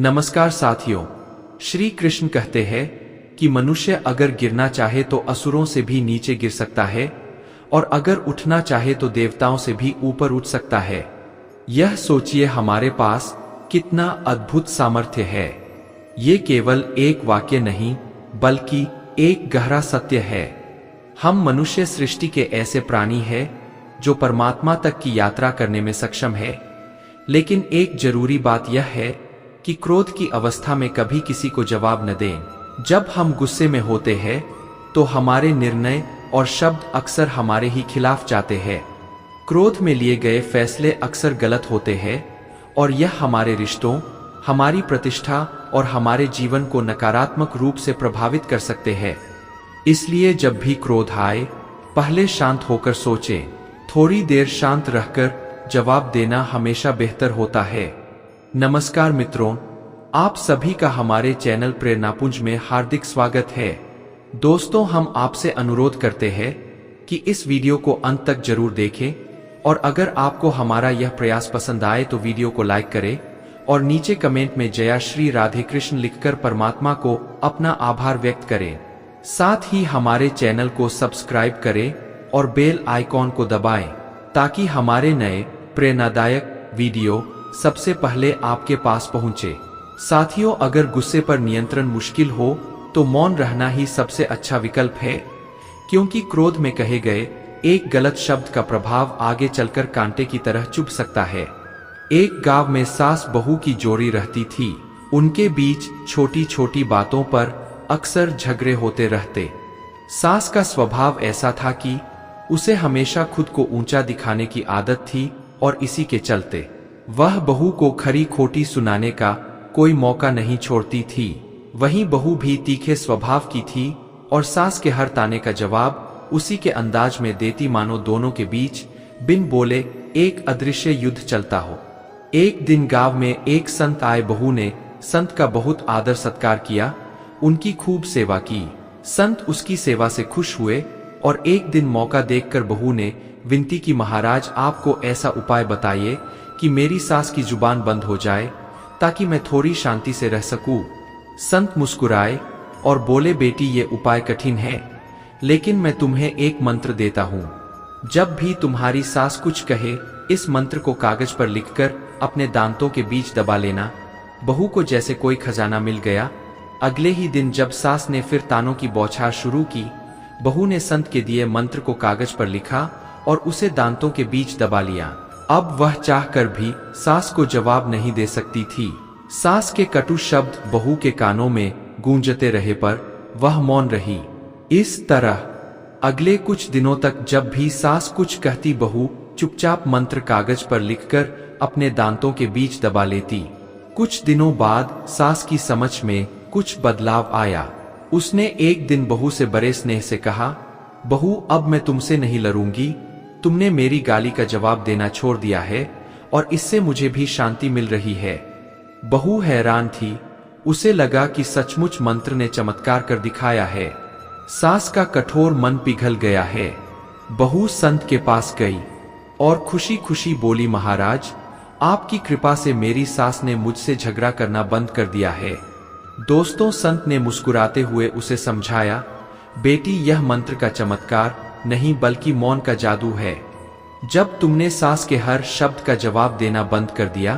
नमस्कार साथियों, श्री कृष्ण कहते हैं कि मनुष्य अगर गिरना चाहे तो असुरों से भी नीचे गिर सकता है और अगर उठना चाहे तो देवताओं से भी ऊपर उठ सकता है। यह सोचिए हमारे पास कितना अद्भुत सामर्थ्य है। ये केवल एक वाक्य नहीं बल्कि एक गहरा सत्य है। हम मनुष्य सृष्टि के ऐसे प्राणी हैं जो परमात्मा तक की यात्रा करने में सक्षम है। लेकिन एक जरूरी बात यह है कि क्रोध की अवस्था में कभी किसी को जवाब न दें। जब हम गुस्से में होते हैं तो हमारे निर्णय और शब्द अक्सर हमारे ही खिलाफ जाते हैं। क्रोध में लिए गए फैसले अक्सर गलत होते हैं और यह हमारे रिश्तों, हमारी प्रतिष्ठा और हमारे जीवन को नकारात्मक रूप से प्रभावित कर सकते हैं। इसलिए जब भी क्रोध आए, पहले शांत होकर सोचें। थोड़ी देर शांत रहकर जवाब देना हमेशा बेहतर होता है। नमस्कार मित्रों, आप सभी का हमारे चैनल प्रेरणापुंज में हार्दिक स्वागत है। दोस्तों, हम आपसे अनुरोध करते हैं कि इस वीडियो को अंत तक जरूर देखें और अगर आपको हमारा यह प्रयास पसंद आए तो वीडियो को लाइक करें और नीचे कमेंट में जय श्री राधे कृष्ण लिखकर परमात्मा को अपना आभार व्यक्त करें। साथ ही हमारे चैनल को सब्सक्राइब करें और बेल आइकॉन को दबाएं ताकि हमारे नए प्रेरणादायक वीडियो सबसे पहले आपके पास पहुंचे। साथियों, अगर गुस्से पर नियंत्रण मुश्किल हो तो मौन रहना ही सबसे अच्छा विकल्प है, क्योंकि क्रोध में कहे गए एक गलत शब्द का प्रभाव आगे चलकर कांटे की तरह चुभ सकता है। एक गांव में सास बहू की जोड़ी रहती थी। उनके बीच छोटी छोटी बातों पर अक्सर झगड़े होते रहते। सास का स्वभाव ऐसा था कि उसे हमेशा खुद को ऊंचा दिखाने की आदत थी और इसी के चलते वह बहू को खरी खोटी सुनाने का कोई मौका नहीं छोड़ती थी। वहीं बहू भी तीखे स्वभाव की थी और सास के हर ताने का जवाब उसी के अंदाज में देती, मानो दोनों के बीच बिन बोले एक अदृश्य युद्ध चलता हो। एक दिन गांव में एक संत आए। बहू ने संत का बहुत आदर सत्कार किया, उनकी खूब सेवा की। संत उसकी सेवा से खुश हुए और एक दिन मौका देखकर बहू ने विनती की, महाराज आपको ऐसा उपाय बताइए कि मेरी सास की जुबान बंद हो जाए ताकि मैं थोड़ी शांति से रह सकूं। संत मुस्कुराए और बोले, बेटी ये उपाय कठिन है, लेकिन मैं तुम्हें एक मंत्र देता हूं। जब भी तुम्हारी सास कुछ कहे, इस मंत्र को कागज पर लिखकर अपने दांतों के बीच दबा लेना। बहू को जैसे कोई खजाना मिल गया। अगले ही दिन जब सास ने फिर तानों की बौछार शुरू की, बहू ने संत के दिए मंत्र को कागज पर लिखा और उसे दांतों के बीच दबा लिया। अब वह चाहकर भी सास को जवाब नहीं दे सकती थी। सास के कटु शब्द बहू के कानों में गूंजते रहे पर वह मौन रही। इस तरह अगले कुछ दिनों तक जब भी सास कुछ कहती, बहू चुपचाप मंत्र कागज पर लिखकर अपने दांतों के बीच दबा लेती। कुछ दिनों बाद सास की समझ में कुछ बदलाव आया। उसने एक दिन बहू से बड़े स्नेह से कहा, बहू अब मैं तुमसे नहीं लड़ूंगी। तुमने मेरी गाली का जवाब देना छोड़ दिया है और इससे मुझे भी शांति मिल रही है। बहू हैरान थी। उसे लगा कि सचमुच मंत्र ने चमत्कार कर दिखाया है। सास का कठोर मन पिघल गया है। बहू संत के पास गई और खुशी खुशी बोली, महाराज आपकी कृपा से मेरी सास ने मुझसे झगड़ा करना बंद कर दिया है। दोस्तों, संत ने मुस्कुराते हुए उसे समझाया, बेटी यह मंत्र का चमत्कार नहीं बल्कि मौन का जादू है। जब तुमने सास के हर शब्द का जवाब देना बंद कर दिया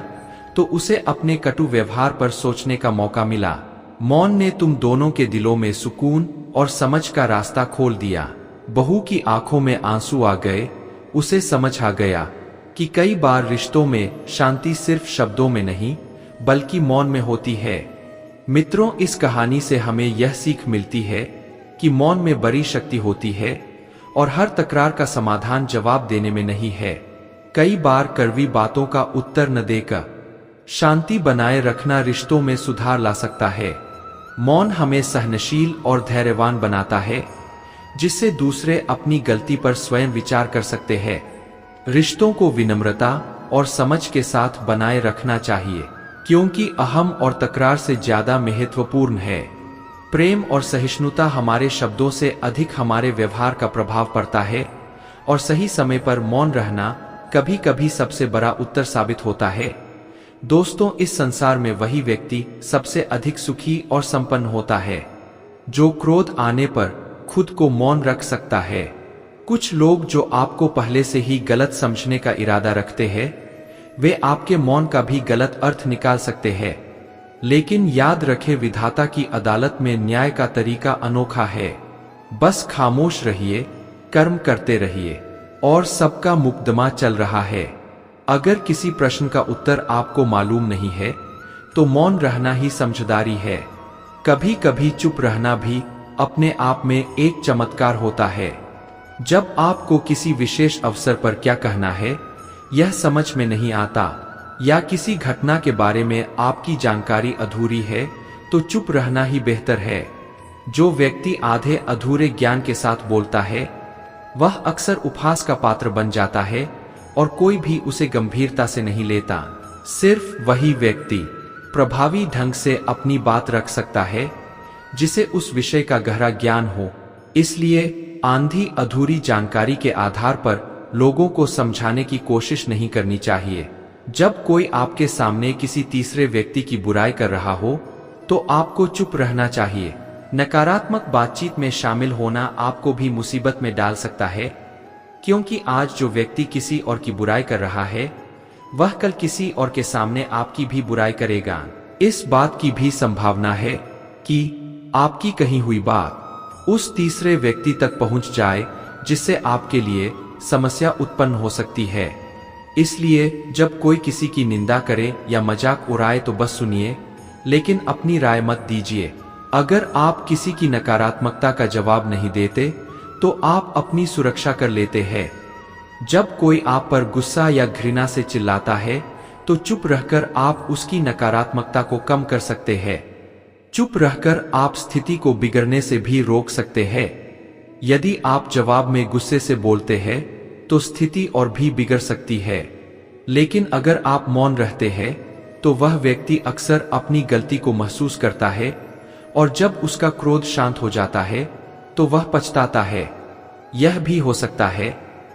तो उसे अपने कटु व्यवहार पर सोचने का मौका मिला। मौन ने तुम दोनों के दिलों में सुकून और समझ का रास्ता खोल दिया। बहू की आंखों में आंसू आ गए। उसे समझ आ गया कि कई बार रिश्तों में शांति सिर्फ शब्दों में नहीं बल्कि मौन में होती है। मित्रों, इस कहानी से हमें यह सीख मिलती है कि मौन में बड़ी शक्ति होती है और हर तकरार का समाधान जवाब देने में नहीं है। कई बार कड़वी बातों का उत्तर न देकर शांति बनाए रखना रिश्तों में सुधार ला सकता है। मौन हमें सहनशील और धैर्यवान बनाता है, जिससे दूसरे अपनी गलती पर स्वयं विचार कर सकते हैं। रिश्तों को विनम्रता और समझ के साथ बनाए रखना चाहिए, क्योंकि अहम और तकरार से ज्यादा महत्वपूर्ण है। प्रेम और सहिष्णुता हमारे शब्दों से अधिक हमारे व्यवहार का प्रभाव पड़ता है और सही समय पर मौन रहना कभी कभी सबसे बड़ा उत्तर साबित होता है। दोस्तों, इस संसार में वही व्यक्ति सबसे अधिक सुखी और संपन्न होता है जो क्रोध आने पर खुद को मौन रख सकता है। कुछ लोग जो आपको पहले से ही गलत समझने का इरादा रखते हैं, वे आपके मौन का भी गलत अर्थ निकाल सकते हैं। लेकिन याद रखें, विधाता की अदालत में न्याय का तरीका अनोखा है। बस खामोश रहिए, कर्म करते रहिए और सबका मुकदमा चल रहा है। अगर किसी प्रश्न का उत्तर आपको मालूम नहीं है तो मौन रहना ही समझदारी है। कभी कभी चुप रहना भी अपने आप में एक चमत्कार होता है। जब आपको किसी विशेष अवसर पर क्या कहना है यह समझ में नहीं आता, या किसी घटना के बारे में आपकी जानकारी अधूरी है, तो चुप रहना ही बेहतर है। जो व्यक्ति आधे अधूरे ज्ञान के साथ बोलता है वह अक्सर उपहास का पात्र बन जाता है और कोई भी उसे गंभीरता से नहीं लेता। सिर्फ वही व्यक्ति प्रभावी ढंग से अपनी बात रख सकता है जिसे उस विषय का गहरा ज्ञान हो। इसलिए आंधी अधूरी जानकारी के आधार पर लोगों को समझाने की कोशिश नहीं करनी चाहिए। जब कोई आपके सामने किसी तीसरे व्यक्ति की बुराई कर रहा हो तो आपको चुप रहना चाहिए। नकारात्मक बातचीत में शामिल होना आपको भी मुसीबत में डाल सकता है, क्योंकि आज जो व्यक्ति किसी और की बुराई कर रहा है वह कल किसी और के सामने आपकी भी बुराई करेगा। इस बात की भी संभावना है कि आपकी कही हुई बात उस तीसरे व्यक्ति तक पहुंच जाए जिससे आपके लिए समस्या उत्पन्न हो सकती है। इसलिए जब कोई किसी की निंदा करे या मजाक उड़ाए तो बस सुनिए, लेकिन अपनी राय मत दीजिए। अगर आप किसी की नकारात्मकता का जवाब नहीं देते तो आप अपनी सुरक्षा कर लेते हैं। जब कोई आप पर गुस्सा या घृणा से चिल्लाता है तो चुप रहकर आप उसकी नकारात्मकता को कम कर सकते हैं। चुप रहकर आप स्थिति को बिगड़ने से भी रोक सकते हैं। यदि आप जवाब में गुस्से से बोलते हैं तो स्थिति और भी बिगड़ सकती है। लेकिन अगर आप मौन रहते हैं तो वह व्यक्ति अक्सर अपनी गलती को महसूस करता है और जब उसका क्रोध शांत हो जाता है तो वह पछताता है। यह भी हो सकता है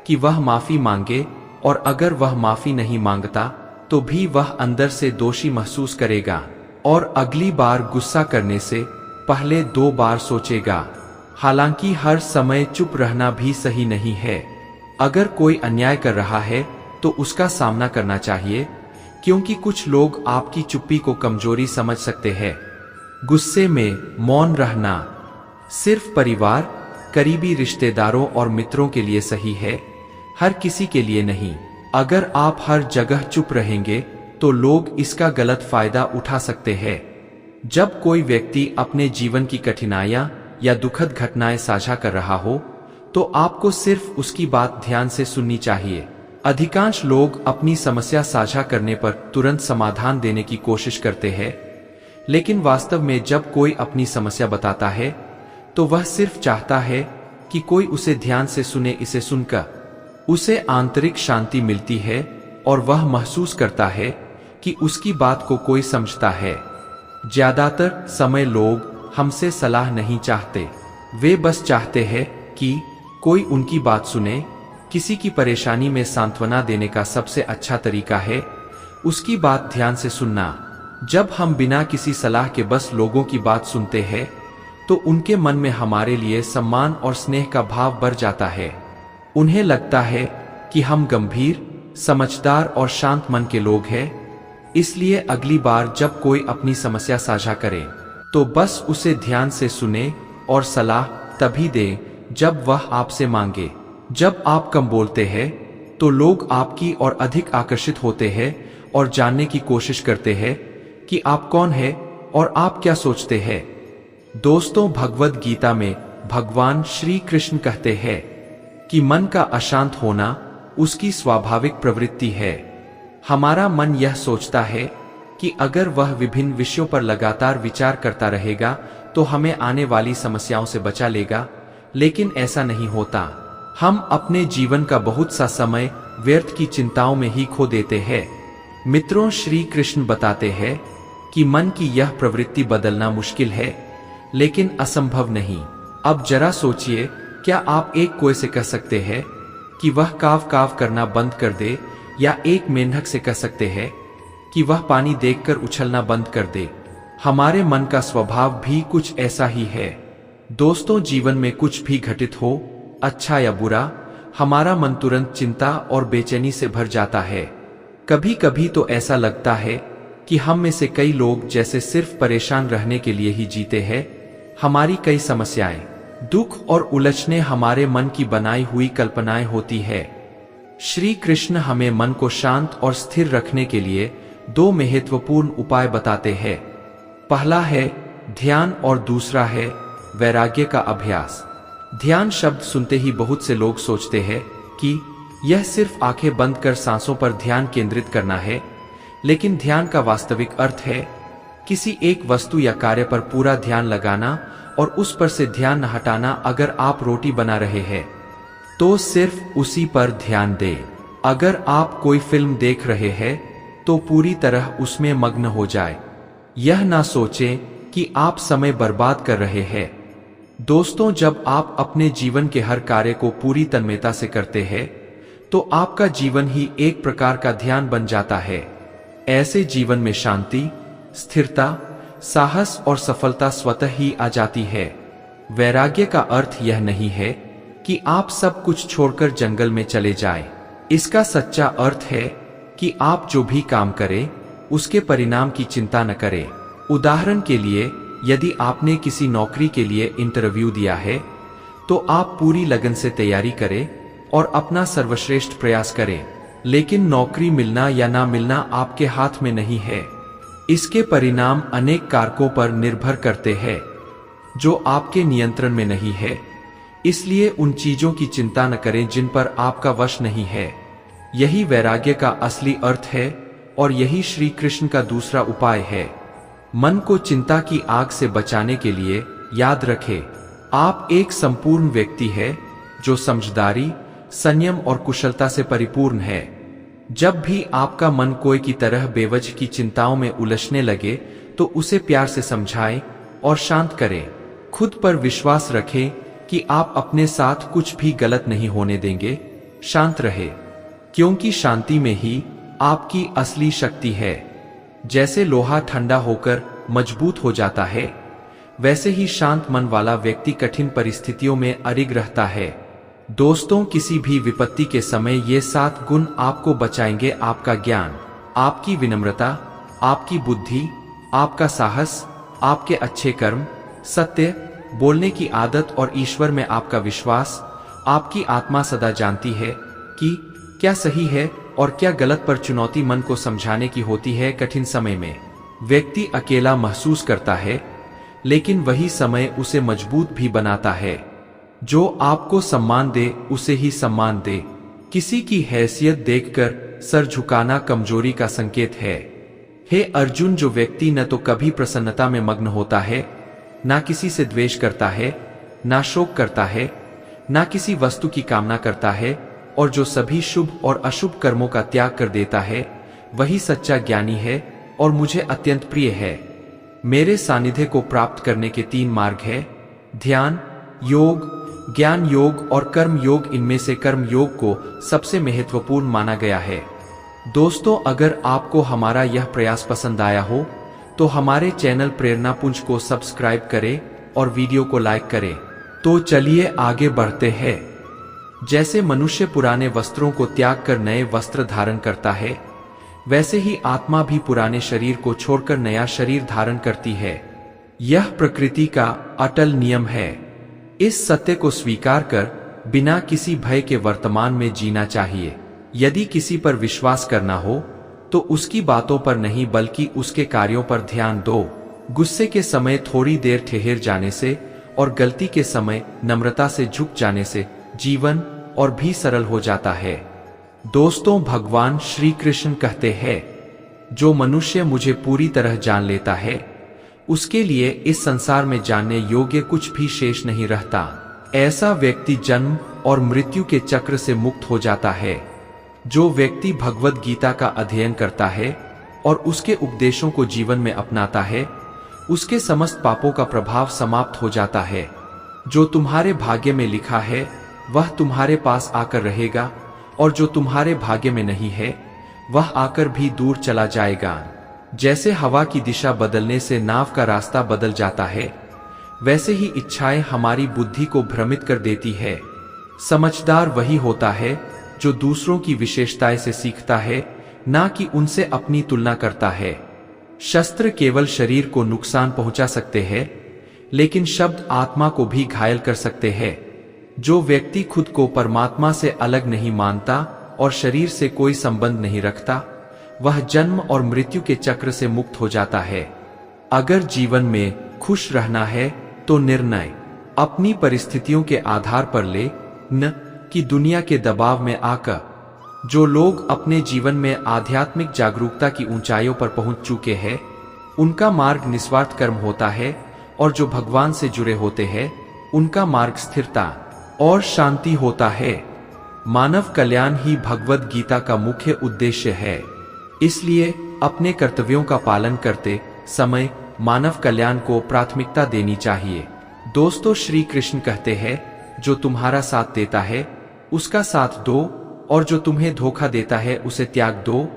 कि वह माफी मांगे, और अगर वह माफी नहीं मांगता तो भी वह अंदर से दोषी महसूस करेगा और अगली बार गुस्सा करने से पहले 2 बार सोचेगा। हालांकि हर समय चुप रहना भी सही नहीं है। अगर कोई अन्याय कर रहा है तो उसका सामना करना चाहिए, क्योंकि कुछ लोग आपकी चुप्पी को कमजोरी समझ सकते हैं। गुस्से में मौन रहना सिर्फ परिवार, करीबी रिश्तेदारों और मित्रों के लिए सही है, हर किसी के लिए नहीं। अगर आप हर जगह चुप रहेंगे तो लोग इसका गलत फायदा उठा सकते हैं। जब कोई व्यक्ति अपने जीवन की कठिनाइयां या दुखद घटनाएं साझा कर रहा हो तो आपको सिर्फ उसकी बात ध्यान से सुननी चाहिए। अधिकांश लोग अपनी समस्या साझा करने पर तुरंत समाधान देने की कोशिश करते हैं, लेकिन वास्तव में जब कोई अपनी समस्या बताता है तो वह सिर्फ चाहता है कि कोई उसे ध्यान से सुने। इसे सुनकर उसे आंतरिक शांति मिलती है और वह महसूस करता है कि उसकी बात को कोई समझता है। ज्यादातर समय लोग हमसे सलाह नहीं चाहते, वे बस चाहते हैं कि कोई उनकी बात सुने। किसी की परेशानी में सांत्वना देने का सबसे अच्छा तरीका है उसकी बात ध्यान से सुनना। जब हम बिना किसी सलाह के बस लोगों की बात सुनते हैं तो उनके मन में हमारे लिए सम्मान और स्नेह का भाव बढ़ जाता है। उन्हें लगता है कि हम गंभीर, समझदार और शांत मन के लोग हैं। इसलिए अगली बार जब कोई अपनी समस्या साझा करे तो बस उसे ध्यान से सुने और सलाह तभी दें जब वह आपसे मांगे। जब आप कम बोलते हैं तो लोग आपकी ओर अधिक आकर्षित होते हैं और जानने की कोशिश करते हैं कि आप कौन हैं और आप क्या सोचते हैं। दोस्तों, भगवद गीता में भगवान श्री कृष्ण कहते हैं कि मन का अशांत होना उसकी स्वाभाविक प्रवृत्ति है। हमारा मन यह सोचता है कि अगर वह विभिन्न विषयों पर लगातार विचार करता रहेगा तो हमें आने वाली समस्याओं से बचा लेगा, लेकिन ऐसा नहीं होता। हम अपने जीवन का बहुत सा समय व्यर्थ की चिंताओं में ही खो देते हैं। मित्रों, श्री कृष्ण बताते हैं कि मन की यह प्रवृत्ति बदलना मुश्किल है, लेकिन असंभव नहीं। अब जरा सोचिए, क्या आप एक कोए से कह सकते हैं कि वह काव काव करना बंद कर दे, या एक मेंढक से कह सकते हैं कि वह पानी देखकर उछलना बंद कर दे। हमारे मन का स्वभाव भी कुछ ऐसा ही है। दोस्तों, जीवन में कुछ भी घटित हो, अच्छा या बुरा, हमारा मन तुरंत चिंता और बेचैनी से भर जाता है। कभी कभी तो ऐसा लगता है कि हम में से कई लोग जैसे सिर्फ परेशान रहने के लिए ही जीते हैं। हमारी कई समस्याएं, दुख और उलझने हमारे मन की बनाई हुई कल्पनाएं होती है। श्री कृष्ण हमें मन को शांत और स्थिर रखने के लिए दो महत्वपूर्ण उपाय बताते हैं। पहला है ध्यान और दूसरा है वैराग्य का अभ्यास। ध्यान शब्द सुनते ही बहुत से लोग सोचते हैं कि यह सिर्फ आंखें बंद कर सांसों पर ध्यान केंद्रित करना है, लेकिन ध्यान का वास्तविक अर्थ है किसी एक वस्तु या कार्य पर पूरा ध्यान लगाना और उस पर से ध्यान न हटाना। अगर आप रोटी बना रहे हैं तो सिर्फ उसी पर ध्यान दें। अगर आप कोई फिल्म देख रहे हैं तो पूरी तरह उसमें मग्न हो जाए। यह ना सोचें कि आप समय बर्बाद कर रहे हैं। दोस्तों, जब आप अपने जीवन के हर कार्य को पूरी तन्मयता से करते हैं तो आपका जीवन ही एक प्रकार का ध्यान बन जाता है। ऐसे जीवन में शांति, स्थिरता, साहस और सफलता स्वतः ही आ जाती है। वैराग्य का अर्थ यह नहीं है कि आप सब कुछ छोड़कर जंगल में चले जाएं। इसका सच्चा अर्थ है कि आप जो भी काम करें उसके परिणाम की चिंता न करें। उदाहरण के लिए, यदि आपने किसी नौकरी के लिए इंटरव्यू दिया है तो आप पूरी लगन से तैयारी करें और अपना सर्वश्रेष्ठ प्रयास करें। लेकिन नौकरी मिलना या ना मिलना आपके हाथ में नहीं है। इसके परिणाम अनेक कारकों पर निर्भर करते हैं जो आपके नियंत्रण में नहीं है। इसलिए उन चीजों की चिंता न करें जिन पर आपका वश नहीं है। यही वैराग्य का असली अर्थ है और यही श्री कृष्ण का दूसरा उपाय है। मन को चिंता की आग से बचाने के लिए याद रखें, आप एक संपूर्ण व्यक्ति है जो समझदारी, संयम और कुशलता से परिपूर्ण है। जब भी आपका मन कोई की तरह बेवजह की चिंताओं में उलझने लगे तो उसे प्यार से समझाएं और शांत करें। खुद पर विश्वास रखें कि आप अपने साथ कुछ भी गलत नहीं होने देंगे। शांत रहे, क्योंकि शांति में ही आपकी असली शक्ति है। जैसे लोहा ठंडा होकर मजबूत हो जाता है, वैसे ही शांत मन वाला व्यक्ति कठिन परिस्थितियों में अडिग रहता है। दोस्तों, किसी भी विपत्ति के समय ये 7 गुण आपको बचाएंगे। आपका ज्ञान, आपकी विनम्रता, आपकी बुद्धि, आपका साहस, आपके अच्छे कर्म, सत्य बोलने की आदत और ईश्वर में आपका विश्वास। आपकी आत्मा सदा जानती है कि क्या सही है और क्या गलत, पर चुनौती मन को समझाने की होती है। कठिन समय में व्यक्ति अकेला महसूस करता है, लेकिन वही समय उसे मजबूत भी बनाता है। जो आपको सम्मान दे उसे ही सम्मान दे। किसी की हैसियत देखकर सर झुकाना कमजोरी का संकेत है। हे अर्जुन, जो व्यक्ति न तो कभी प्रसन्नता में मग्न होता है, ना किसी से द्वेष करता है, ना शोक करता है, ना किसी वस्तु की कामना करता है, और जो सभी शुभ और अशुभ कर्मों का त्याग कर देता है, वही सच्चा ज्ञानी है और मुझे अत्यंत प्रिय है। मेरे सानिध्य को प्राप्त करने के 3 मार्ग है: ध्यान योग, ज्ञान योग और कर्म योग। इनमें से कर्म योग को सबसे महत्वपूर्ण माना गया है। दोस्तों, अगर आपको हमारा यह प्रयास पसंद आया हो तो हमारे चैनल प्रेरणा पुंज को सब्सक्राइब करें और वीडियो को लाइक करें। तो चलिए आगे बढ़ते हैं। जैसे मनुष्य पुराने वस्त्रों को त्याग कर नए वस्त्र धारण करता है, वैसे ही आत्मा भी पुराने शरीर को छोड़कर नया शरीर धारण करती है। यह प्रकृति का अटल नियम है। इस सत्य को स्वीकार कर बिना किसी भय के वर्तमान में जीना चाहिए। यदि किसी पर विश्वास करना हो तो उसकी बातों पर नहीं बल्कि उसके कार्यों पर ध्यान दो। गुस्से के समय थोड़ी देर ठहर जाने से और गलती के समय नम्रता से झुक जाने से जीवन और भी सरल हो जाता है। दोस्तों, भगवान श्री कृष्ण कहते हैं, जो मनुष्य मुझे पूरी तरह जान लेता है उसके लिए इस संसार में जानने योग्य कुछ भी शेष नहीं रहता। ऐसा व्यक्ति जन्म और मृत्यु के चक्र से मुक्त हो जाता है। जो व्यक्ति भगवद गीता का अध्ययन करता है और उसके उपदेशों को जीवन में अपनाता है, उसके समस्त पापों का प्रभाव समाप्त हो जाता है। जो तुम्हारे भाग्य में लिखा है वह तुम्हारे पास आकर रहेगा, और जो तुम्हारे भाग्य में नहीं है वह आकर भी दूर चला जाएगा। जैसे हवा की दिशा बदलने से नाव का रास्ता बदल जाता है, वैसे ही इच्छाएं हमारी बुद्धि को भ्रमित कर देती है। समझदार वही होता है जो दूसरों की विशेषताएं से सीखता है, ना कि उनसे अपनी तुलना करता है। शस्त्र केवल शरीर को नुकसान पहुंचा सकते हैं, लेकिन शब्द आत्मा को भी घायल कर सकते हैं। जो व्यक्ति खुद को परमात्मा से अलग नहीं मानता और शरीर से कोई संबंध नहीं रखता, वह जन्म और मृत्यु के चक्र से मुक्त हो जाता है। अगर जीवन में खुश रहना है तो निर्णय अपनी परिस्थितियों के आधार पर ले, न कि दुनिया के दबाव में आकर। जो लोग अपने जीवन में आध्यात्मिक जागरूकता की ऊंचाइयों पर पहुंच चुके हैं, उनका मार्ग निस्वार्थ कर्म होता है, और जो भगवान से जुड़े होते हैं, उनका मार्ग स्थिरता और शांति होता है। मानव कल्याण ही भगवद गीता का मुख्य उद्देश्य है। इसलिए अपने कर्तव्यों का पालन करते समय मानव कल्याण को प्राथमिकता देनी चाहिए। दोस्तों, श्री कृष्ण कहते हैं, जो तुम्हारा साथ देता है उसका साथ दो, और जो तुम्हें धोखा देता है उसे त्याग दो।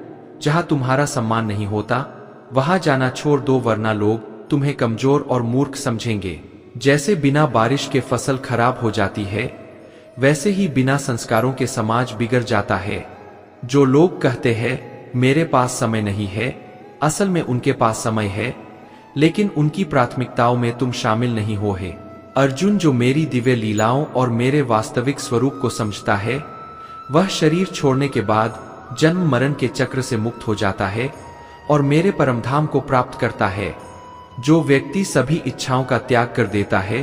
जहां तुम्हारा सम्मान नहीं होता, वहां जाना छोड़ दो, वरना लोग तुम्हें कमजोर और मूर्ख समझेंगे। जैसे बिना बारिश के फसल खराब हो जाती है, वैसे ही बिना संस्कारों के समाज बिगड़ जाता है। जो लोग कहते हैं मेरे पास समय नहीं है, असल में उनके पास समय है, लेकिन उनकी प्राथमिकताओं में तुम शामिल नहीं हो है। अर्जुन, जो मेरी दिव्य लीलाओं और मेरे वास्तविक स्वरूप को समझता है, वह शरीर छोड़ने के बाद जन्म मरण के चक्र से मुक्त हो जाता है और मेरे परमधाम को प्राप्त करता है। जो व्यक्ति सभी इच्छाओं का त्याग कर देता है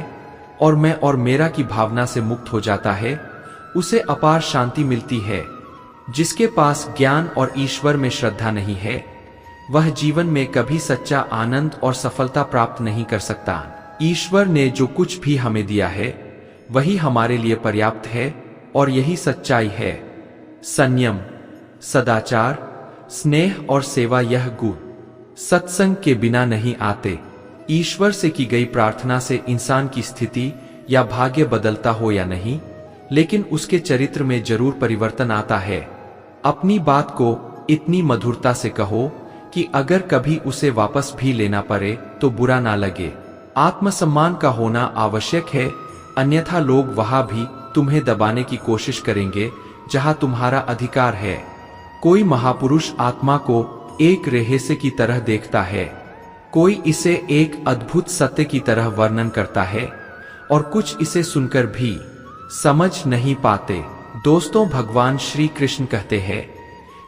और मैं और मेरा की भावना से मुक्त हो जाता है, उसे अपार शांति मिलती है। जिसके पास ज्ञान और ईश्वर में श्रद्धा नहीं है, वह जीवन में कभी सच्चा आनंद और सफलता प्राप्त नहीं कर सकता। ईश्वर ने जो कुछ भी हमें दिया है, वही हमारे लिए पर्याप्त है, और यही सच्चाई है। संयम, सदाचार, स्नेह और सेवा, यह गुण सत्संग के बिना नहीं आते। ईश्वर से की गई प्रार्थना से इंसान की स्थिति या भाग्य बदलता हो या नहीं, लेकिन उसके चरित्र में जरूर परिवर्तन आता है। अपनी बात को इतनी मधुरता से कहो कि अगर कभी उसे वापस भी लेना पड़े तो बुरा ना लगे। आत्मसम्मान का होना आवश्यक है, अन्यथा लोग वहां भी तुम्हें दबाने की कोशिश करेंगे जहां तुम्हारा अधिकार है। कोई महापुरुष आत्मा को एक रहस्य की तरह देखता है, कोई इसे एक अद्भुत सत्य की तरह वर्णन करता है, और कुछ इसे सुनकर भी समझ नहीं पाते। दोस्तों, भगवान श्री कृष्ण कहते हैं,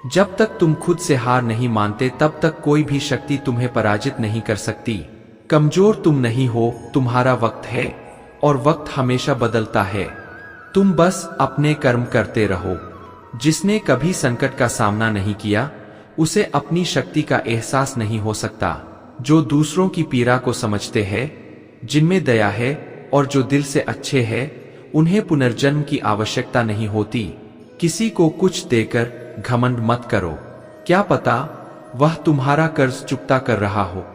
जब तक तुम खुद से हार नहीं मानते, तब तक कोई भी शक्ति तुम्हें पराजित नहीं कर सकती। कमजोर तुम नहीं हो, तुम्हारा वक्त है, और वक्त हमेशा बदलता है। तुम बस अपने कर्म करते रहो। जिसने कभी संकट का सामना नहीं किया, उसे अपनी शक्ति का एहसास नहीं हो सकता। जो दूसरों की पीड़ा को समझते हैं, जिनमें दया है और जो दिल से अच्छे हैं, उन्हें पुनर्जन्म की आवश्यकता नहीं होती। किसी को कुछ देकर घमंड मत करो, क्या पता वह तुम्हारा कर्ज चुकता कर रहा हो।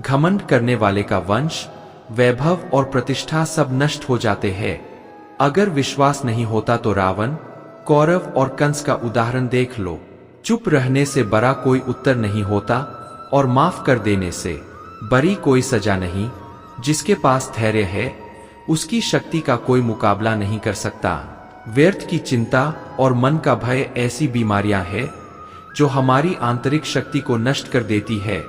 घमंड करने वाले का वंश, वैभव और प्रतिष्ठा सब नष्ट हो जाते हैं। अगर विश्वास नहीं होता तो रावण, कौरव और कंस का उदाहरण देख लो। चुप रहने से बड़ा कोई उत्तर नहीं होता, और माफ कर देने से बड़ी कोई सजा नहीं। जिसके पास धैर्य है, उसकी शक्ति का कोई मुकाबला नहीं कर सकता। व्यर्थ की चिंता और मन का भय ऐसी बीमारियां हैं जो हमारी आंतरिक शक्ति को नष्ट कर देती है।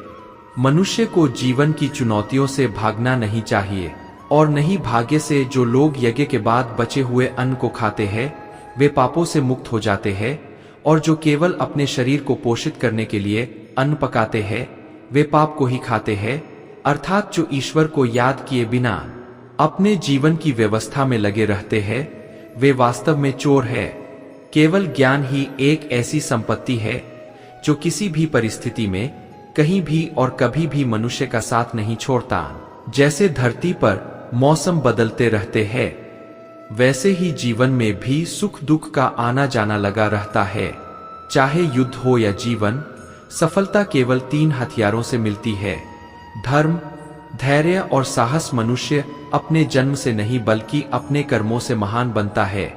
मनुष्य को जीवन की चुनौतियों से भागना नहीं चाहिए, और नहीं भाग्य से। जो लोग यज्ञ के बाद बचे हुए अन्न को खाते हैं, वे पापों से मुक्त हो जाते हैं, और जो केवल अपने शरीर को पोषित करने के लिए अन्न पकाते हैं, वे पाप को ही खाते हैं। अर्थात जो ईश्वर को याद किए बिना अपने जीवन की व्यवस्था में लगे रहते हैं, वे वास्तव में चोर है। केवल ज्ञान ही एक ऐसी संपत्ति है जो किसी भी परिस्थिति में, कहीं भी और कभी भी मनुष्य का साथ नहीं छोड़ता। जैसे धरती पर मौसम बदलते रहते हैं, वैसे ही जीवन में भी सुख दुख का आना जाना लगा रहता है। चाहे युद्ध हो या जीवन, सफलता केवल 3 हथियारों से मिलती है: धर्म, धैर्य और साहस। मनुष्य अपने जन्म से नहीं बल्कि अपने कर्मों से महान बनता है।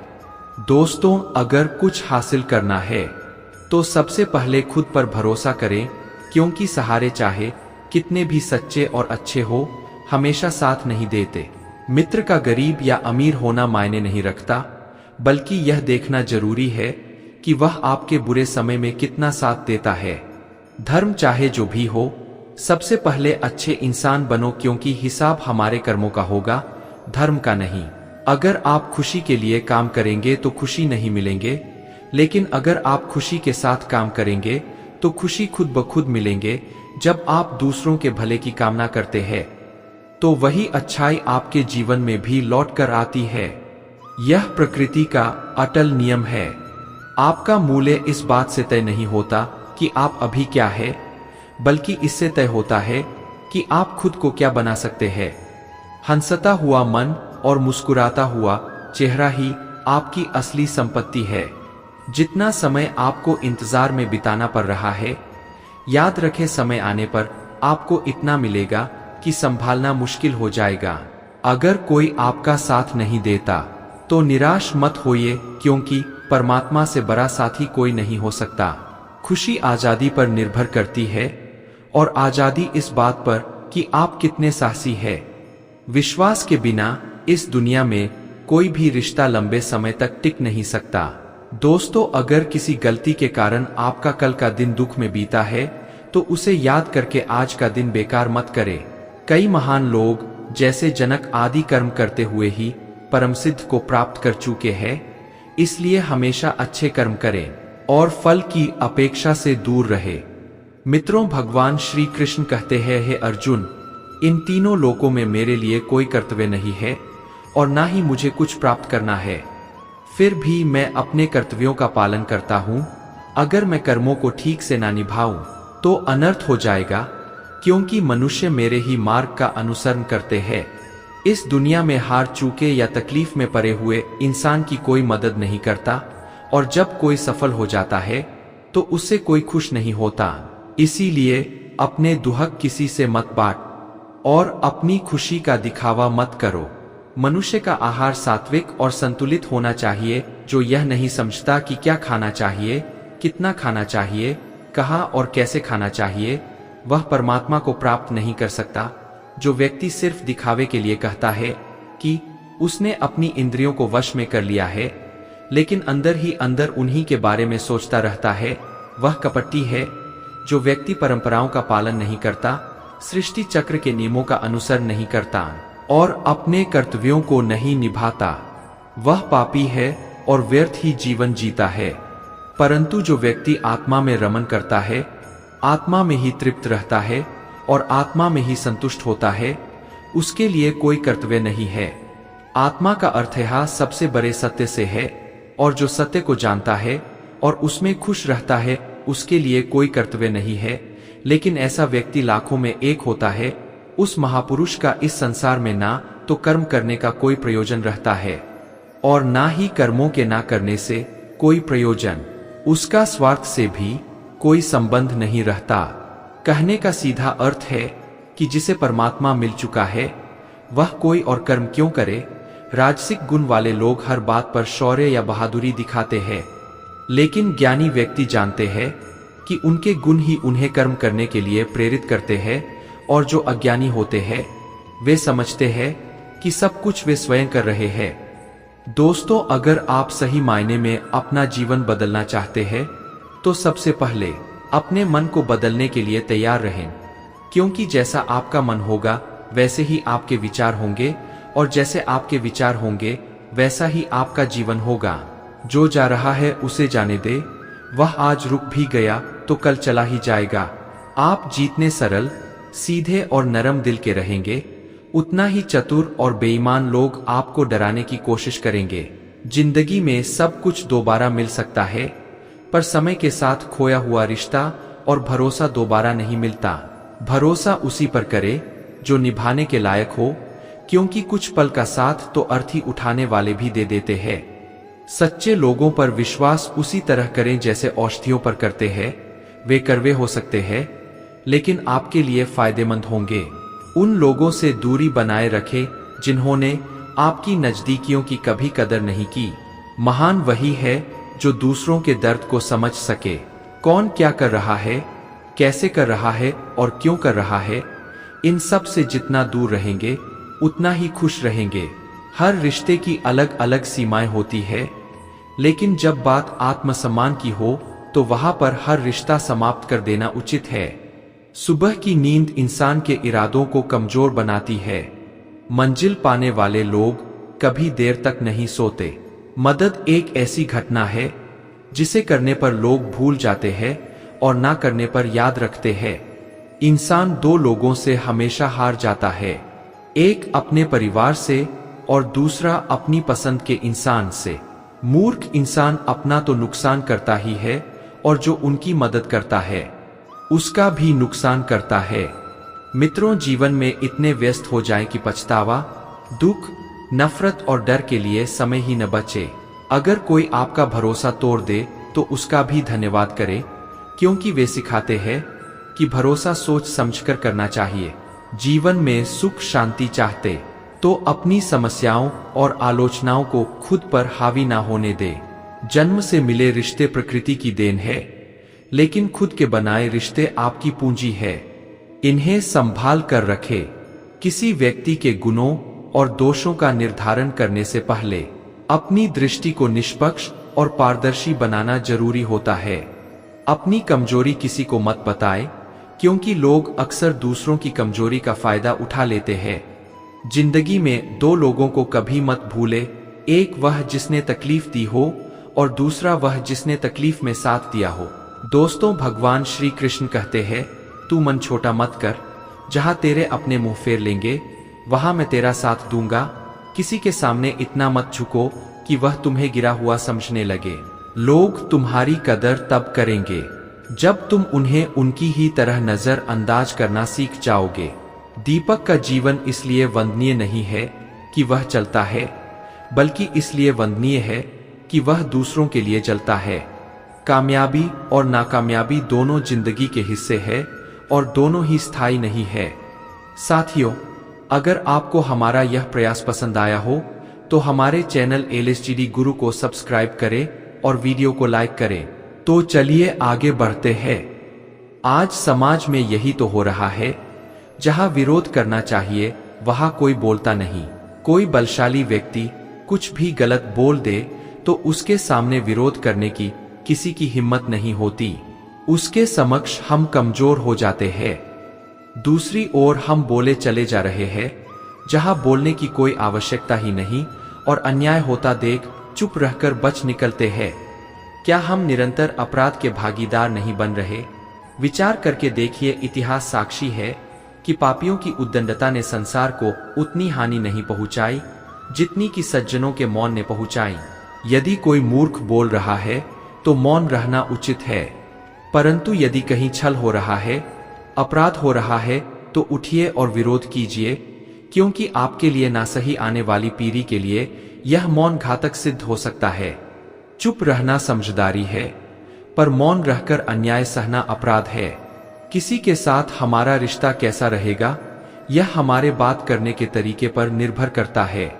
दोस्तों, अगर कुछ हासिल करना है तो सबसे पहले खुद पर भरोसा करें, क्योंकि सहारे चाहे कितने भी सच्चे और अच्छे हो, हमेशा साथ नहीं देते। मित्र का गरीब या अमीर होना मायने नहीं रखता, बल्कि यह देखना जरूरी है कि वह आपके बुरे समय में कितना साथ देता है। धर्म चाहे जो भी हो, सबसे पहले अच्छे इंसान बनो, क्योंकि हिसाब हमारे कर्मों का होगा, धर्म का नहीं। अगर आप खुशी के लिए काम करेंगे तो खुशी नहीं मिलेंगे, लेकिन अगर आप खुशी के साथ काम करेंगे तो खुशी खुद ब खुद मिलेंगे। जब आप दूसरों के भले की कामना करते हैं तो वही अच्छाई आपके जीवन में भी लौट कर आती है। यह प्रकृति का अटल नियम है। आपका मूल्य इस बात से तय नहीं होता कि आप अभी क्या है, बल्कि इससे तय होता है कि आप खुद को क्या बना सकते हैं। हंसता हुआ मन और मुस्कुराता हुआ चेहरा ही आपकी असली संपत्ति है। जितना समय आपको इंतजार में बिताना पड़ रहा है, याद रखें समय आने पर आपको इतना मिलेगा कि संभालना मुश्किल हो जाएगा। अगर कोई आपका साथ नहीं देता तो निराश मत होइए, क्योंकि परमात्मा से बड़ा साथी कोई नहीं हो सकता। खुशी आजादी पर निर्भर करती है, और आजादी इस बात पर कि आप कितने साहसी हैं। विश्वास के बिना इस दुनिया में कोई भी रिश्ता लंबे समय तक टिक नहीं सकता। दोस्तों, अगर किसी गलती के कारण आपका कल का दिन दुख में बीता है तो उसे याद करके आज का दिन बेकार मत करें। कई महान लोग जैसे जनक आदि कर्म करते हुए ही परमसिद्ध को प्राप्त कर चुके हैं। इसलिए हमेशा अच्छे कर्म करें और फल की अपेक्षा से दूर रहे। मित्रों, भगवान श्री कृष्ण कहते हैं, हे अर्जुन, इन तीनों लोकों में मेरे लिए कोई कर्तव्य नहीं है और ना ही मुझे कुछ प्राप्त करना है। फिर भी मैं अपने कर्तव्यों का पालन करता हूँ। अगर मैं कर्मों को ठीक से ना निभाऊं तो अनर्थ हो जाएगा, क्योंकि मनुष्य मेरे ही मार्ग का अनुसरण करते हैं। इस दुनिया में हार चूके या तकलीफ में पड़े हुए इंसान की कोई मदद नहीं करता, और जब कोई सफल हो जाता है तो उससे कोई खुश नहीं होता। इसीलिए अपने दुहक किसी से मत बांट और अपनी खुशी का दिखावा मत करो। मनुष्य का आहार सात्विक और संतुलित होना चाहिए, जो यह नहीं समझता कि क्या खाना चाहिए, कितना खाना चाहिए, कहाँ और कैसे खाना चाहिए, वह परमात्मा को प्राप्त नहीं कर सकता। जो व्यक्ति सिर्फ दिखावे के लिए कहता है कि उसने अपनी इंद्रियों को वश में कर लिया है, लेकिन अंदर ही अंदर उन्हीं के बारे में सोचता रहता है, वह कपटी है। जो व्यक्ति परंपराओं का पालन नहीं करता, सृष्टि चक्र के नियमों का अनुसरण नहीं करता और अपने कर्तव्यों को नहीं निभाता, वह पापी है और व्यर्थ ही जीवन जीता है। परंतु जो व्यक्ति आत्मा में रमन करता है, आत्मा में ही तृप्त रहता है और आत्मा में ही संतुष्ट होता है, उसके लिए कोई कर्तव्य नहीं है। आत्मा का अर्थ है सबसे बड़े सत्य से है, और जो सत्य को जानता है और उसमें खुश रहता है, उसके लिए कोई कर्तव्य नहीं है। लेकिन ऐसा व्यक्ति लाखों में एक होता है। उस महापुरुष का इस संसार में ना तो कर्म करने का कोई प्रयोजन रहता है और ना ही कर्मों के ना करने से कोई प्रयोजन। उसका स्वार्थ से भी कोई संबंध नहीं रहता। कहने का सीधा अर्थ है कि जिसे परमात्मा मिल चुका है, वह कोई और कर्म क्यों करे। राजसिक गुण वाले लोग हर बात पर शौर्य या बहादुरी दिखाते हैं, लेकिन ज्ञानी व्यक्ति जानते हैं कि उनके गुण ही उन्हें कर्म करने के लिए प्रेरित करते हैं, और जो अज्ञानी होते हैं वे समझते हैं कि सब कुछ वे स्वयं कर रहे हैं। दोस्तों, अगर आप सही मायने में अपना जीवन बदलना चाहते हैं तो सबसे पहले अपने मन को बदलने के लिए तैयार रहें, क्योंकि जैसा आपका मन होगा वैसे ही आपके विचार होंगे, और जैसे आपके विचार होंगे वैसा ही आपका जीवन होगा। जो जा रहा है उसे जाने दे, वह आज रुक भी गया तो कल चला ही जाएगा। आप जितने सरल, सीधे और नरम दिल के रहेंगे, उतना ही चतुर और बेईमान लोग आपको डराने की कोशिश करेंगे। जिंदगी में सब कुछ दोबारा मिल सकता है, पर समय के साथ खोया हुआ रिश्ता और भरोसा दोबारा नहीं मिलता। भरोसा उसी पर करे जो निभाने के लायक हो, क्योंकि कुछ पल का साथ तो अर्थी उठाने वाले भी दे देते हैं। सच्चे लोगों पर विश्वास उसी तरह करें जैसे औषधियों पर करते हैं। वे कड़वे हो सकते हैं, लेकिन आपके लिए फायदेमंद होंगे। उन लोगों से दूरी बनाए रखें जिन्होंने आपकी नजदीकियों की कभी कदर नहीं की। महान वही है जो दूसरों के दर्द को समझ सके कौन क्या कर रहा है, कैसे कर रहा है और क्यों कर रहा है, इन सब से जितना दूर रहेंगे उतना ही खुश रहेंगे। हर रिश्ते की अलग अलग सीमाएं होती है, लेकिन जब बात आत्मसम्मान की हो तो वहां पर हर रिश्ता समाप्त कर देना उचित है। सुबह की नींद इंसान के इरादों को कमजोर बनाती है। मंजिल पाने वाले लोग कभी देर तक नहीं सोते। मदद एक ऐसी घटना है जिसे करने पर लोग भूल जाते हैं और ना करने पर याद रखते हैं। इंसान दो लोगों से हमेशा हार जाता है, एक अपने परिवार से और दूसरा अपनी पसंद के इंसान से। मूर्ख इंसान अपना तो नुकसान करता ही है और जो उनकी मदद करता है उसका भी नुकसान करता है। मित्रों, जीवन में इतने व्यस्त हो जाएं कि पछतावा, दुख, नफरत और डर के लिए समय ही न बचे। अगर कोई आपका भरोसा तोड़ दे तो उसका भी धन्यवाद करें, क्योंकि वे सिखाते हैं कि भरोसा सोच समझकर करना चाहिए। जीवन में सुख शांति चाहते तो अपनी समस्याओं और आलोचनाओं को खुद पर हावी ना होने दे। जन्म से मिले रिश्ते प्रकृति की देन है, लेकिन खुद के बनाए रिश्ते आपकी पूंजी है। इन्हें संभाल कर रखे। किसी व्यक्ति के गुणों और दोषों का निर्धारण करने से पहले अपनी दृष्टि को निष्पक्ष और पारदर्शी बनाना जरूरी होता है। अपनी कमजोरी किसी को मत बताएं, क्योंकि लोग अक्सर दूसरों की कमजोरी का फायदा उठा लेते हैं। जिंदगी में दो लोगों को कभी मत भूले, एक वह जिसने तकलीफ दी हो और दूसरा वह जिसने तकलीफ में साथ दिया हो। दोस्तों, भगवान श्री कृष्ण कहते हैं, तू मन छोटा मत कर, जहां तेरे अपने मुंह फेर लेंगे वहां मैं तेरा साथ दूंगा। किसी के सामने इतना मत झुको कि वह तुम्हें गिरा हुआ समझने लगे। लोग तुम्हारी कदर तब करेंगे जब तुम उन्हें उनकी ही तरह नजर अंदाज करना सीख जाओगे। दीपक का जीवन इसलिए वंदनीय नहीं है कि वह चलता है, बल्कि इसलिए वंदनीय है कि वह दूसरों के लिए जलता है। कामयाबी और नाकामयाबी दोनों जिंदगी के हिस्से है और दोनों ही स्थायी नहीं है। साथियों, अगर आपको हमारा यह प्रयास पसंद आया हो तो हमारे चैनल LSGD गुरु को सब्सक्राइब करें और वीडियो को लाइक करें। तो चलिए आगे बढ़ते हैं। आज समाज में यही तो हो रहा है, जहां विरोध करना चाहिए वहां कोई बोलता नहीं। कोई बलशाली व्यक्ति कुछ भी गलत बोल दे तो उसके सामने विरोध करने की किसी की हिम्मत नहीं होती। उसके समक्ष हम कमजोर हो जाते हैं। दूसरी ओर हम बोले चले जा रहे हैं, जहां बोलने की कोई आवश्यकता ही नहीं और अन्याय होता देख चुप रहकर बच निकलते हैं। क्या हम निरंतर अपराध के भागीदार नहीं बन रहे? विचार करके देखिए, इतिहास साक्षी है कि पापियों की उद्दंडता ने संसार को उतनी हानि नहीं पहुंचाई जितनी कि सज्जनों के मौन ने पहुंचाई। यदि कोई मूर्ख बोल रहा है तो मौन रहना उचित है, परंतु यदि कहीं छल हो रहा है, अपराध हो रहा है तो उठिए और विरोध कीजिए, क्योंकि आपके लिए ना सही आने वाली पीढ़ी के लिए यह मौन घातक सिद्ध हो सकता है। चुप रहना समझदारी है, पर मौन रहकर अन्याय सहना अपराध है। किसी के साथ हमारा रिश्ता कैसा रहेगा, यह हमारे बात करने के तरीके पर निर्भर करता है।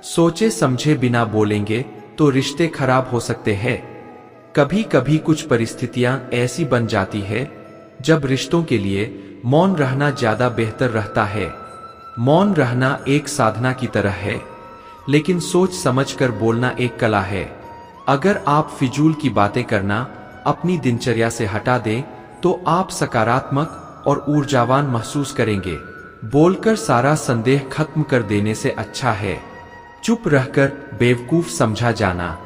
सोचे समझे बिना बोलेंगे तो रिश्ते खराब हो सकते हैं। कभी कभी कुछ परिस्थितियां ऐसी बन जाती है जब रिश्तों के लिए मौन रहना ज्यादा बेहतर रहता है। मौन रहना एक साधना की तरह है, लेकिन सोच समझकर बोलना एक कला है। अगर आप फिजूल की बातें करना अपनी दिनचर्या से हटा दें तो आप सकारात्मक और ऊर्जावान महसूस करेंगे। बोलकर सारा संदेह खत्म कर देने से अच्छा है चुप रहकर बेवकूफ समझा जाना।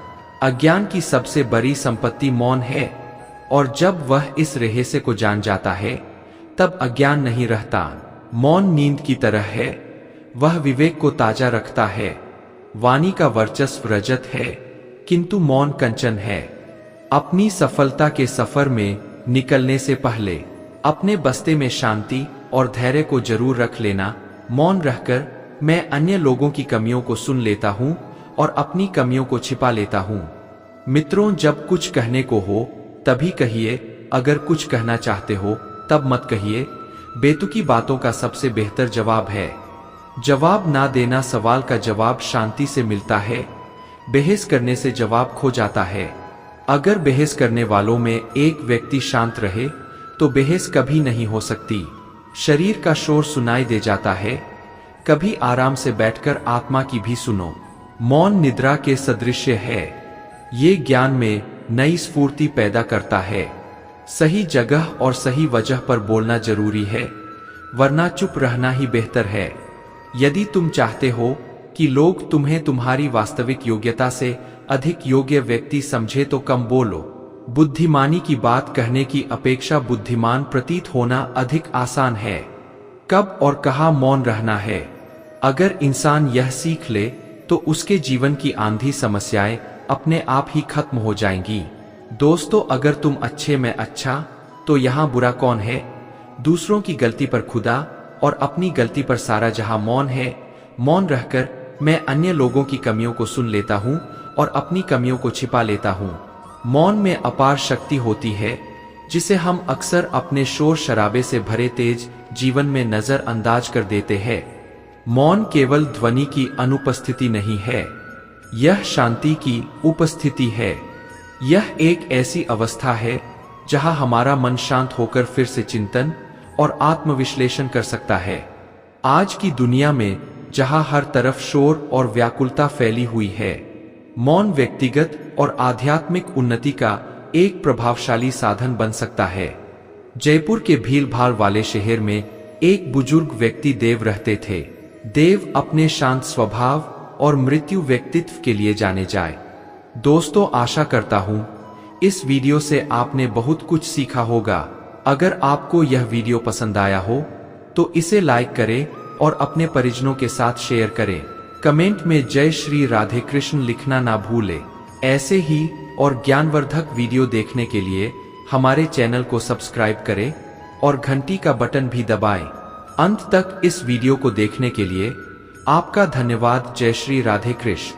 अज्ञान की सबसे बड़ी संपत्ति मौन है, और जब वह इस रहस्य को जान जाता है तब अज्ञान नहीं रहता। मौन नींद की तरह है, वह विवेक को ताजा रखता है। वाणी का वर्चस्व रजत है, किंतु मौन कंचन है। अपनी सफलता के सफर में निकलने से पहले अपने बस्ते में शांति और धैर्य को जरूर रख लेना। मौन रहकर मैं अन्य लोगों की कमियों को सुन लेता हूं और अपनी कमियों को छिपा लेता हूं। मित्रों, जब कुछ कहने को हो तभी कहिए, अगर कुछ कहना चाहते हो तब मत कहिए। बेतुकी बातों का सबसे बेहतर जवाब है जवाब ना देना। सवाल का जवाब शांति से मिलता है, बहस करने से जवाब खो जाता है। अगर बहस करने वालों में एक व्यक्ति शांत रहे तो बहस कभी नहीं हो सकती। शरीर का शोर सुनाई दे जाता है, कभी आराम से बैठकर आत्मा की भी सुनो। मौन निद्रा के सदृश्य है। ये ज्ञान में नई स्फूर्ति पैदा करता है। सही जगह और सही वजह पर बोलना जरूरी है, वरना चुप रहना ही बेहतर है। यदि तुम चाहते हो कि लोग तुम्हें तुम्हारी वास्तविक योग्यता से अधिक योग्य व्यक्ति समझे तो कम बोलो। बुद्धिमानी की बात कहने की अपेक्षा बुद्धिमान प्रतीत होना अधिक आसान है। कब और कहाँ मौन रहना है, अगर इंसान यह सीख ले तो उसके जीवन की आंधी समस्याएं अपने आप ही खत्म हो जाएंगी। दोस्तों, अगर तुम अच्छे में अच्छा तो यहाँ बुरा कौन है। दूसरों की गलती पर खुदा और अपनी गलती पर सारा जहां मौन है। मौन रहकर मैं अन्य लोगों की कमियों को सुन लेता हूँ और अपनी कमियों को छिपा लेता हूँ। मौन में अपार शक्ति होती है, जिसे हम अक्सर अपने शोर शराबे से भरे तेज जीवन में नजरअंदाज कर देते हैं। मौन केवल ध्वनि की अनुपस्थिति नहीं है, यह शांति की उपस्थिति है। यह एक ऐसी अवस्था है जहां हमारा मन शांत होकर फिर से चिंतन और आत्मविश्लेषण कर सकता है। आज की दुनिया में जहां हर तरफ शोर और व्याकुलता फैली हुई है, मौन व्यक्तिगत और आध्यात्मिक उन्नति का एक प्रभावशाली साधन बन सकता है। जयपुर के भीड़-भाड़ वाले शहर में एक बुजुर्ग व्यक्ति देव रहते थे। देव अपने शांत स्वभाव और मृत्यु व्यक्तित्व के लिए जाने जाए। दोस्तों, आशा करता हूं इस वीडियो से आपने बहुत कुछ सीखा होगा। अगर आपको यह वीडियो पसंद आया हो तो इसे लाइक करें और अपने परिजनों के साथ शेयर करें। कमेंट में जय श्री राधे कृष्ण लिखना ना भूलें। ऐसे ही और ज्ञानवर्धक वीडियो देखने के लिए हमारे चैनल को सब्सक्राइब करें और घंटी का बटन भी दबाएं। अंत तक इस वीडियो को देखने के लिए आपका धन्यवाद। जय श्री राधे कृष्ण।